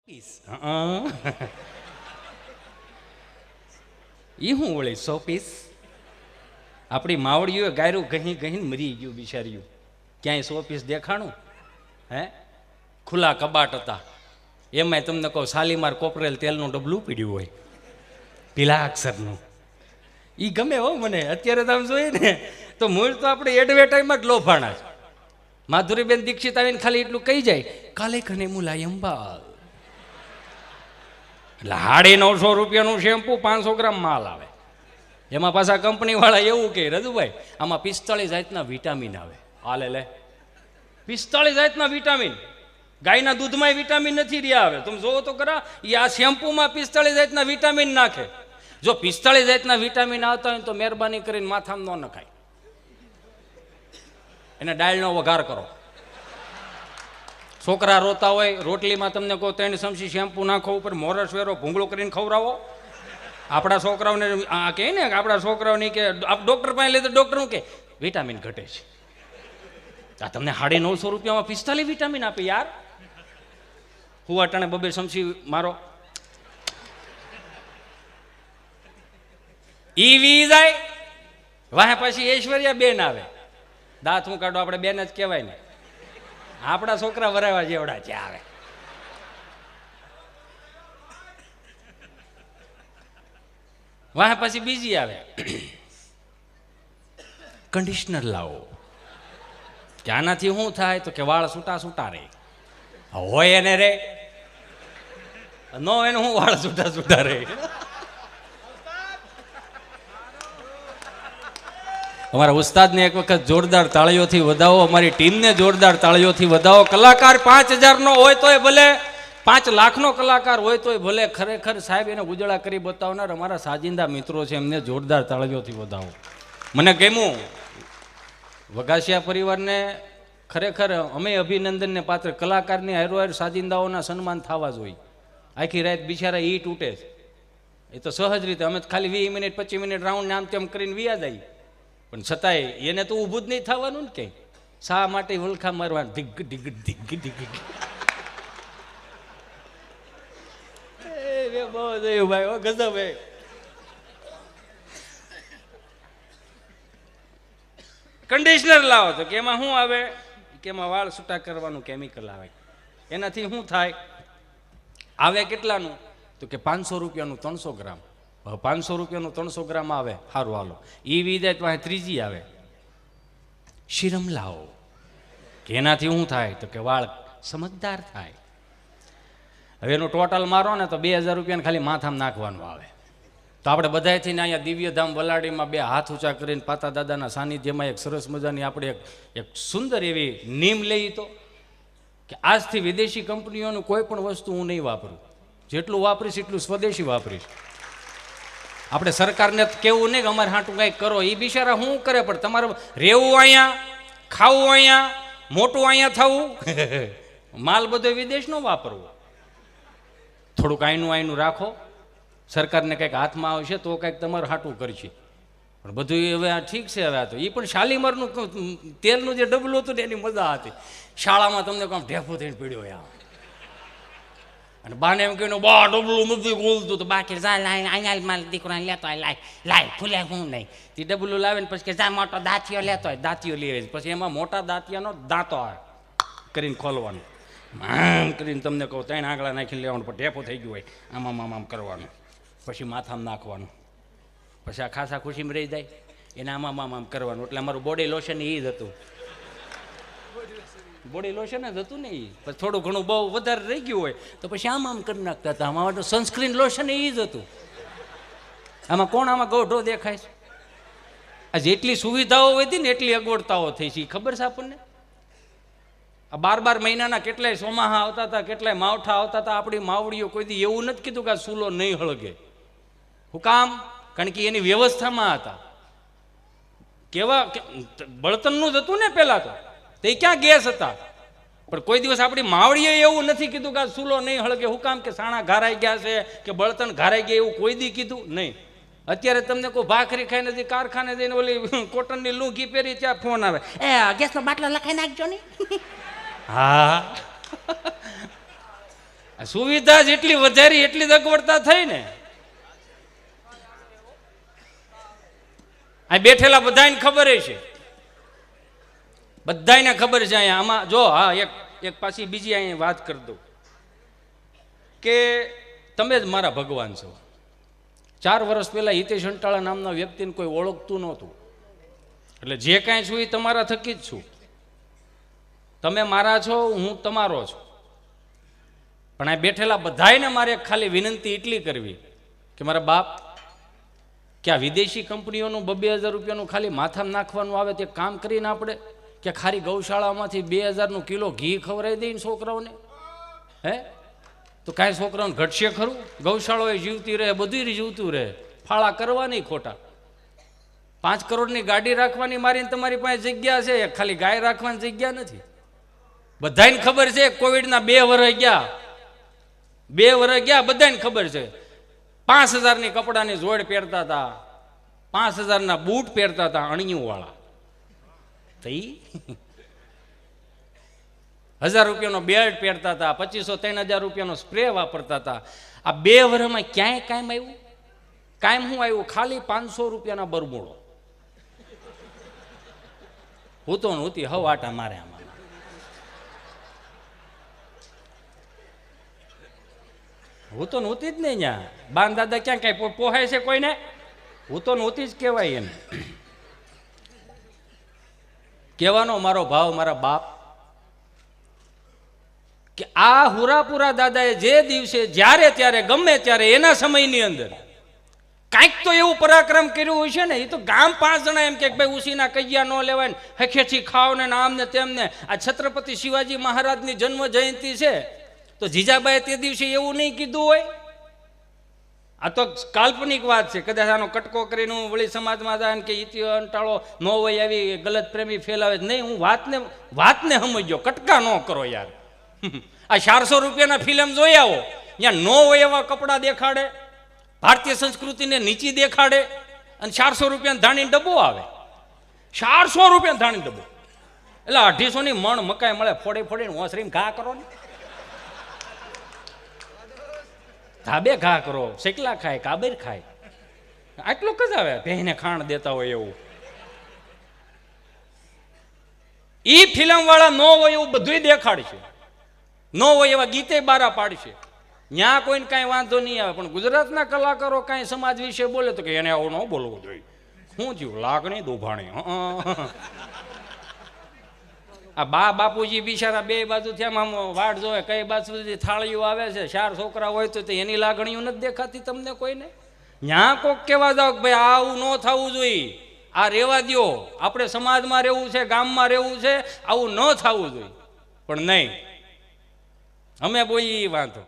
Piece એ હું વળી 100 piece આપણી માવડીઓ ગાયરું ગહી ગહીને મરી ગયું બિચાર્યું. ક્યાંય 100 પીસ દેખાણું? હે, ખુલ્લા કબાટ હતા. એમાંય તમને કહું, શાલીમાર કોપરેલ તેલનું ડબલું પીડ્યું હોય પીલા અક્ષરનું. એ ગમે હો મને. અત્યારે તમે જોઈએ ને તો મૂળ તો આપણે એડવર્ટાઈઝમાં જ લોભાણા છે. માધુરીબેન દીક્ષિત આવીને ખાલી એટલું કહી જાય, કાલે ખને મુલાયમ બાલ. એટલે 950 રૂપિયાનું શેમ્પુ 500 ગ્રામ માલ આવે. એમાં પાછા કંપનીવાળા એવું કહે, રજુભાઈ આમાં 45 જાતના વિટામિન આવે. હાલે લે, 45 જાતના વિટામિન. ગાયના દૂધમાં વિટામિન નથી રહ્યા. આવે તમે જોવો તો ખરા, એ આ શેમ્પુમાં 45 જાતના વિટામિન નાખે. જો 45 જાતના વિટામિન આવતા હોય તો મહેરબાની કરીને માથામાં ન નખાય. એને ડાળનો વઘાર કરો. છોકરા રોતા હોય, રોટલીમાં તમને કહો 3 ચમચી શેમ્પુ નાખો, ઉપર મોરસ વેરો ભૂંગળો કરીને ખવડાવો. આપણા છોકરાઓને આ કહે ને, આપણા છોકરાઓની કે ડૉક્ટર પાસે લઈ તો ડૉક્ટર શું કહે, વિટામિન ઘટે છે. આ તમને 950 રૂપિયામાં 45 વિટામિન આપે યાર. હું અટાણે 2 ચમચી મારો ઈ વી જાય. વાહ પછી ઐશ્વર્યા બેન આવે. દાંત હું કાઢો, આપણે બેન જ કહેવાય ને. આપણા છોકરા વરાવા જેવડા છે. આવે વાહ પછી બીજી આવે, કન્ડિશનર લાવો. કે આનાથી શું થાય તો કે વાળ છૂટા છૂટા રહે. હોય એને રે, નો એને હું વાળ છૂટા છૂટા રહે. અમારા ઉસ્તાદને એક વખત જોરદાર તાળીઓથી વધાવો. અમારી ટીમને જોરદાર તાળીઓથી વધાવો. કલાકાર 5000 નો હોય તોય ભલે, 5 લાખનો કલાકાર હોય તોય ભલે, ખરેખર સાહેબ એને ઉજળા કરી બતાવનાર અમારા સાજિંદા મિત્રો છે, એમને જોરદાર તાળીઓથી વધાવો. મને ગમ્યું. વઘાસિયા પરિવારને ખરેખર અમે અભિનંદનને પાત્ર. કલાકારની હારો સાજિંદાઓના સન્માન થવા જોઈએ. આખી રાત બિચારા ઈ તૂટે છે. એ તો સહજ રીતે, અમે ખાલી 20 મિનિટ 25 મિનિટ રાઉન્ડ આમ તેમ કરીને વિયા જાય. પણ છતાંય એને તો ઊભું જ નહીં થવાનું ને કંઈ. શા માટે વલખા મારવાનું? ઢીગ ઢીગ ઢીગ ઢીગ. બહુ જોયું ભાઈ, ઓ ગજબ. કન્ડિશનર લાવો તો કે એમાં શું આવે? કે એમાં વાળ છૂટા કરવાનું કેમિકલ આવે. એનાથી શું થાય? આવે કેટલાનું? તો કે 500 રૂપિયાનું 300 ગ્રામ. 500 રૂપિયાનું 300 ગ્રામ આવે. સારું હાલો, એ વિદાય તો ત્રીજી આવે, શિરમ લાવો. કે એનાથી શું થાય? તો કે વાળ સમજદાર થાય. હવે એનું ટોટલ મારો ને તો 2000 રૂપિયાને ખાલી માથામાં નાખવાનું આવે. તો આપણે બધાથી ને અહીંયા દિવ્યધામ વલાડીમાં 2 હાથ ઊંચા કરીને પાતા દાદાના સાનિધ્યમાં એક સરસ મજાની આપણે એક સુંદર એવી નીમ લઈ તો કે આજથી વિદેશી કંપનીઓનું કોઈ પણ વસ્તુ હું નહીં વાપરું. જેટલું વાપરીશ એટલું સ્વદેશી વાપરીશ. આપણે સરકારને કેવું નહીં કે અમારે હાટું કંઈક કરો. એ બિચારા શું કરે? પણ તમારે રહેવું અહીંયા, ખાવું અહીંયા, મોટું અહીંયા થવું, માલ બધો વિદેશનો વાપરવો. થોડુંક આઈનું રાખો. સરકારને કંઈક હાથમાં આવશે તો કંઈક તમારું હાટું કરશે. પણ બધું હવે આ ઠીક છે. હવે આ તો એ પણ શાલીમારનું તેલનું જે ડબલું હતું ને એની મજા હતી. શાળામાં તમને કામ ઢેફો થઈને પીડ્યો યા. અને બાને એમ કહ્યું, બા ડબલું નથી બોલતું. તો બાકી જા લાય, અહીંયા મારા દીકરા લેતો હોય, લાય ફૂલે હું નહીં. તે ડબલું લાવે ને પછી કે જા મોટો દાંતિયો લેતો હોય, દાંતિયો લઈ. પછી એમાં મોટા દાંતિયાનો દાંતો આવે કરીને ખોલવાનું. આમ કરીને તમને કહું 3 આંગળા નાખીને લેવાનું. પણ ઢેફો થઈ ગયું હોય, આમ કરવાનું. પછી માથામાં નાખવાનું. પછી આ ખાસા ખુશીમાં રહી જાય. એને આમ કરવાનું. એટલે અમારું બોડી લોશન એ જ હતું. બોડી લોશન જ હતું ને. એ પછી થોડું ઘણું બહુ વધારે રહી ગયું હોય તો પછી આમ કરી નાખતા હતા. આમાં તો સનસ્ક્રીન લોશન એ જ હતું. આમાં કોણ આમાં ગોઢો દેખાય છે? આ જેટલી સુવિધાઓ હતી ને એટલી અગવડતાઓ થઈ છે. ખબર છે આપણને? આ 12 મહિનાના કેટલાય સોમાહા આવતા હતા, કેટલાય માવઠા આવતા હતા. આપણી માવડીઓ કોઈ દી એવું નથી કીધું કે આ સૂલો નહીં હળગે. હું કામ? કારણ કે એની વ્યવસ્થામાં હતા. કેવા બળતણનું જ હતું ને પહેલા તો. તે ક્યાં ગેસ હતા? પણ કોઈ દિવસ આપણી માવડીએ એવું નથી કીધું કે આ સૂલો નહીં હળગે. હું કામ? કે સાણા ઘારાઈ ગયા છે કે બળતણ ઘારાઈ ગયા એવું કોઈ દી કીધું નહીં. અત્યારે તમને કોઈ ભાખરી ખાઈને નથી, કારખાને જઈને ઓલી કોટનની લુંગી પહેરી ત્યાં ફોન આવે, ગેસનો બાટલો લખાઈ નાખજો ને. હા સુવિધા જેટલી વધારી એટલી જ અગવડતા થઈ ને. આ બેઠેલા બધાને ખબર છે, બધાને ખબર છે. અહીંયા આમાં જો હા એક પાછી બીજી અહીંયા વાત કરી દઉં કે તમે જ મારા ભગવાન છો. 4 વર્ષ પહેલા હિતેશ અંટાળા નામના વ્યક્તિને કોઈ ઓળખતું નહોતું, એટલે જે કાંઈ છું એ તમારા થકી જ છું. તમે મારા છો, હું તમારો છું. પણ આ બેઠેલા બધાને મારે ખાલી વિનંતી એટલી કરવી કે મારા બાપ, કે આ વિદેશી કંપનીઓનું 2,000 રૂપિયાનું ખાલી માથામાં નાખવાનું આવે તે કામ કરીને આપણે કે ખાલી ગૌશાળામાંથી 2,000નું કિલો ઘી ખવડાવી દઈને છોકરાઓને, હે તો કાંઈ છોકરાઓને ઘટશે ખરું? ગૌશાળાઓ જીવતી રહે, બધું જીવતું રહે. ફાળા કરવા નહીં ખોટા. 5 કરોડની ગાડી રાખવાની મારીને તમારી પાસે જગ્યા છે, ખાલી ગાય રાખવાની જગ્યા નથી. બધાને ખબર છે કોવિડના 2 વર્ષ ગયા, 2 વર્ષ ગયા, બધાને ખબર છે. 5,000ની કપડાની જોડ પહેરતા હતા, 5,000ના બૂટ પહેરતા હતા અણિયું વાળા. થઈ 1,000 રૂપિયાનો બેલ્ટ પહેરતા હતા, 2,500-3,000 રૂપિયાનો સ્પ્રે વાપરતા હતા. આ 2 વર્ષમાં ક્યાંય કાયમ આવ્યું? કાયમ શું આવ્યું? ખાલી 500 રૂપિયાના બરમૂડો. હું તો નહોતી હવાટા મારે આમાં. હું તો નહોતી જ નહીં. ત્યાં બાન દાદા ક્યાં કઈ પોહાય છે કોઈને? હું તો નહોતી જ કહેવાય એમ. કહેવાનો મારો ભાવ, મારા બાપ, કે આ હુરાપુરા દાદાએ જે દિવસે જ્યારે ત્યારે ગમે ત્યારે એના સમયની અંદર કાંઈક તો એવું પરાક્રમ કર્યું હોય છે ને. એ તો ગામ 5 જણા એમ કે ભાઈ ઉસીના કૈયા ન લેવાય, હખેથી ખાવ ને આમ ને તેમને. આ છત્રપતિ શિવાજી મહારાજની જન્મ જયંતિ છે તો જીજાબાઈએ તે દિવસે એવું નહીં કીધું હોય. આ તો કાલ્પનિક વાત છે. કદાચ આનો કટકો કરીને હું વળી સમાજમાં જાય કે ઇતિહાસ અંટાળો ન હોય આવી ગલત પ્રેમી ફેલાવે નહીં. હું વાતને સમજ્યો, કટકા ન કરો યાર. આ 400 રૂપિયાના ફિલ્મ જોઈ આવો, ત્યાં ન હોય એવા કપડાં દેખાડે, ભારતીય સંસ્કૃતિને નીચી દેખાડે, અને 400 રૂપિયાનો ધાણીનો ડબ્બો આવે. 400 રૂપિયાનો ધાણીનો ડબ્બો એટલે 250ની મણ મકાઈ મળે. ફોડીને ઓસરીને ઘા કરો ને, ધાબે ઘા કરો, શેકલા ખાય, કાબેર ખાય. આટલું જ આવે ભેને ખાણ દેતા હોય એવું. ઈ ફિલ્મ વાળા ન હોય એવું બધું દેખાડશે, ન હોય એવા ગીતે બારા પાડશે. ત્યાં કોઈને કાંઈ વાંધો નહીં આવે. પણ ગુજરાતના કલાકારો કાંઈ સમાજ વિશે બોલે તો કે એને આવું ન બોલવું જોઈએ. શું થયું? લાગણી દુભાણી. આ બાપુજી બિચારા 2 બાજુથી આમ વાડ જોવે, કઈ બાજુથી થાળીઓ આવે છે. 4 છોકરા હોય તો એની લાગણીઓ નથી દેખાતી તમને કોઈને? ત્યાં કોક કહેવા જાવ કે ભાઈ આવું ન થવું જોઈએ, આ રહેવા દો, આપણે સમાજમાં રહેવું છે, ગામમાં રહેવું છે, આવું ન થવું જોઈએ. પણ નહીં, અમે બોલીએ વાંધો.